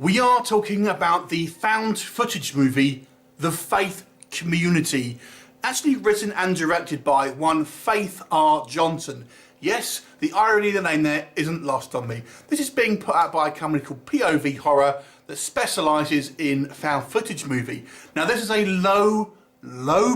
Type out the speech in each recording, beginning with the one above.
We are talking about the found footage movie, The Faith Community, actually written and directed by one Faith R. Johnson. Yes, the irony of the name there isn't lost on me. This is being put out by a company called POV Horror that specialises in found footage movie. Now this is a low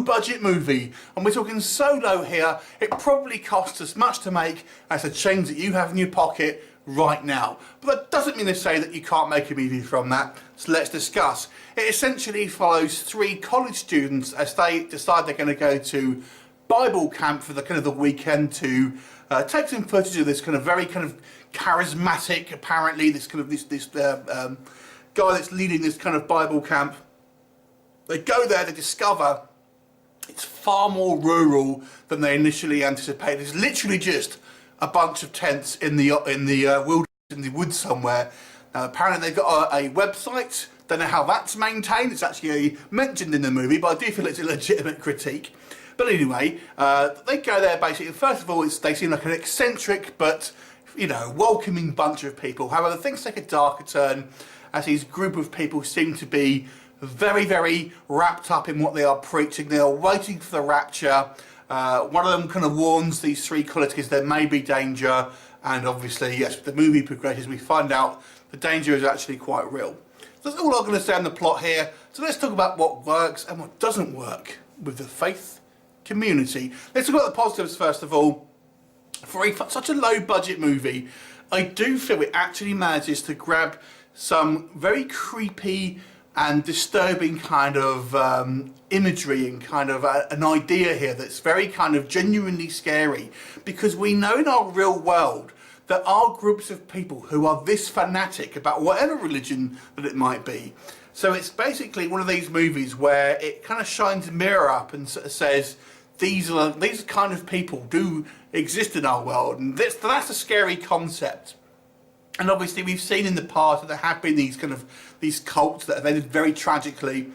budget movie, and we're talking so low here, it probably costs as much to make as the change that you have in your pocket right now. But that doesn't mean to say that you can't make a movie from that, so let's discuss. It essentially follows three college students as they decide they're going to go to Bible camp for the weekend to take some footage of this very charismatic, apparently this guy that's leading this Bible camp. They go there, they discover it's far more rural than they initially anticipated. It's literally just a bunch of tents in the wilderness, in the woods somewhere. Now apparently they've got a website. Don't know how that's maintained. It's actually mentioned in the movie, but I do feel it's a legitimate critique. But anyway, they go there basically. First of all, they seem like an eccentric but welcoming bunch of people. However, things take a darker turn as these group of people seem to be very, very wrapped up in what they are preaching. They are waiting for the rapture. One of them warns these three college kids there may be danger, and obviously, yes, the movie progresses, we find out the danger is actually quite real. So that's all I'm going to say on the plot here. So let's talk about what works and what doesn't work with the Faith Community. Let's talk about the positives first of all. For such a low budget movie, I do feel it actually manages to grab some very creepy and disturbing imagery and an idea here that's very genuinely scary, because we know in our real world there are groups of people who are this fanatic about whatever religion that it might be. So it's basically one of these movies where it shines a mirror up and says these kind of people do exist in our world, and that's a scary concept. And obviously we've seen in the past that there have been these cults that have ended very tragically.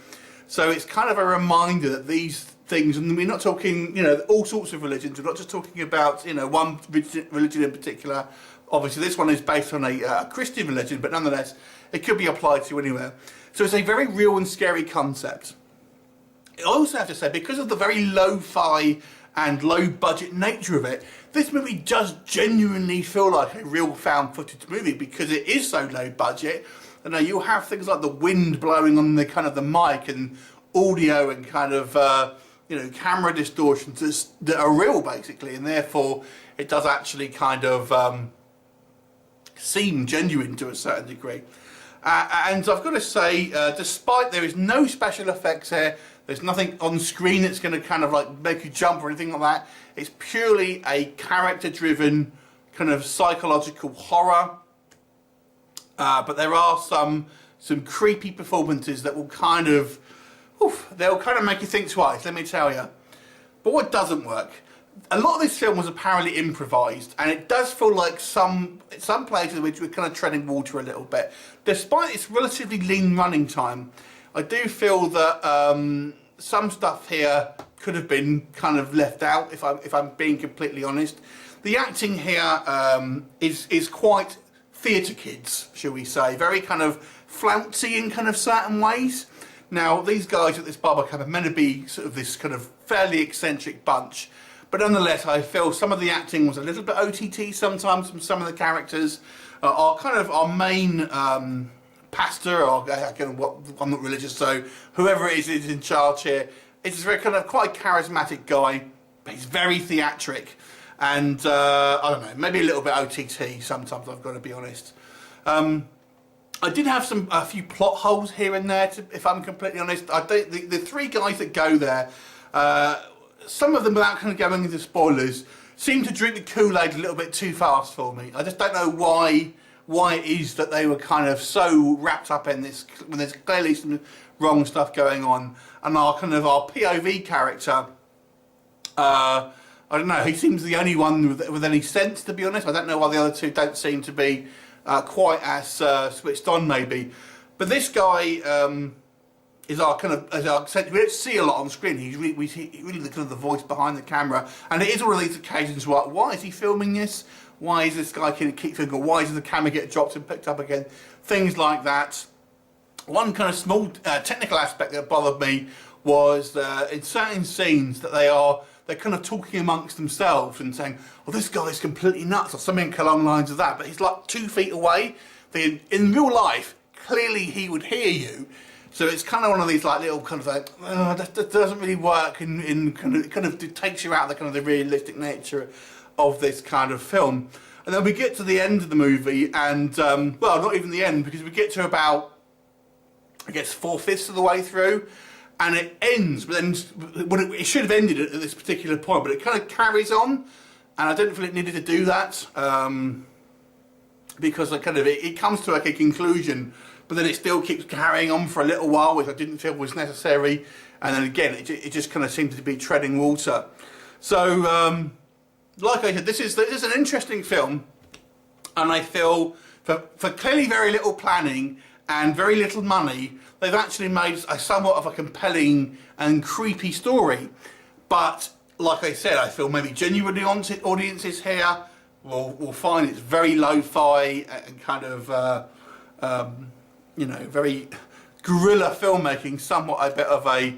So it's a reminder that these things, and we're not talking, all sorts of religions. We're not just talking about, one religion in particular. Obviously this one is based on a Christian religion, but nonetheless, it could be applied to anywhere. So it's a very real and scary concept. I also have to say, because of the very lo-fi and low budget nature of it, this movie does genuinely feel like a real found footage movie because it is so low budget. And you'll have things like the wind blowing on the mic and audio and camera distortions that are real basically, and therefore it does actually seem genuine to a certain degree. And I've got to say, despite there is no special effects here, there's nothing on screen that's going to make you jump or anything like that. It's purely a character-driven psychological horror. But there are some creepy performances that will they'll make you think twice, let me tell you. But what doesn't work? A lot of this film was apparently improvised, and it does feel like some places which we're treading water a little bit. Despite its relatively lean running time, I do feel that some stuff here could have been left out, if I'm being completely honest. The acting here is quite theatre kids, shall we say, very flouncy in certain ways. Now these guys at this Bible camp are meant to be this fairly eccentric bunch, but nonetheless I feel some of the acting was a little bit OTT sometimes from some of the characters. Our main pastor, or I'm not religious, so whoever it is in charge here, is a very quite charismatic guy, but he's very theatric. And I don't know, maybe a little bit OTT sometimes, I've got to be honest. I did have a few plot holes here and there, if I'm completely honest. I think the three guys that go there, some of them, without going into spoilers, seem to drink the Kool-Aid a little bit too fast for me. I just don't know why it is that they were so wrapped up in this when there's clearly some wrong stuff going on. And our POV character, I don't know, he seems the only one with any sense, to be honest. I don't know why the other two don't seem to be quite as switched on, maybe. But this guy is our we don't see a lot on screen. He's really the voice behind the camera, and it is one of these occasions where, why is he filming this? Why is this guy keep filming? Why does the camera get dropped and picked up again? Things like that. one kind of small technical aspect that bothered me was in certain scenes that they're kind of talking amongst themselves and saying, "Oh, this guy's completely nuts," or something along the lines of that. But he's like 2 feet away. In real life, clearly he would hear you. So it's kind of one of these like little kind of like, oh, that doesn't really work. In kind of it takes you out of the kind of the realistic nature of this kind of film. And then we get to the end of the movie, and well, not even the end, because we get to about, I guess, 4/5 of the way through, and it ends. But then it should have ended at this particular point, but it kind of carries on, and I don't feel it needed to do that because it comes to like a conclusion, but then it still keeps carrying on for a little while, which I didn't feel was necessary. And then again, it just kind of seemed to be treading water. So. Like I said, this is an interesting film, and I feel for clearly very little planning and very little money, they've actually made a somewhat of a compelling and creepy story. But like I said, I feel maybe genuinely audiences here will find it's very lo-fi and kind of very guerrilla filmmaking, somewhat a bit of a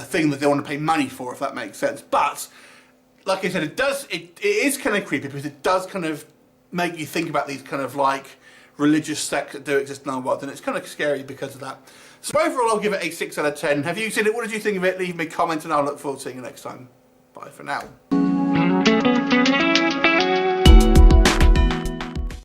thing that they want to pay money for, if that makes sense. But like I said, it is kind of creepy because it does kind of make you think about these kind of like religious sects that do exist in our world, and it's kind of scary because of that. So overall, I'll give it a 6 out of 10. Have you seen it? What did you think of it? Leave me a comment and I'll look forward to seeing you next time. Bye for now.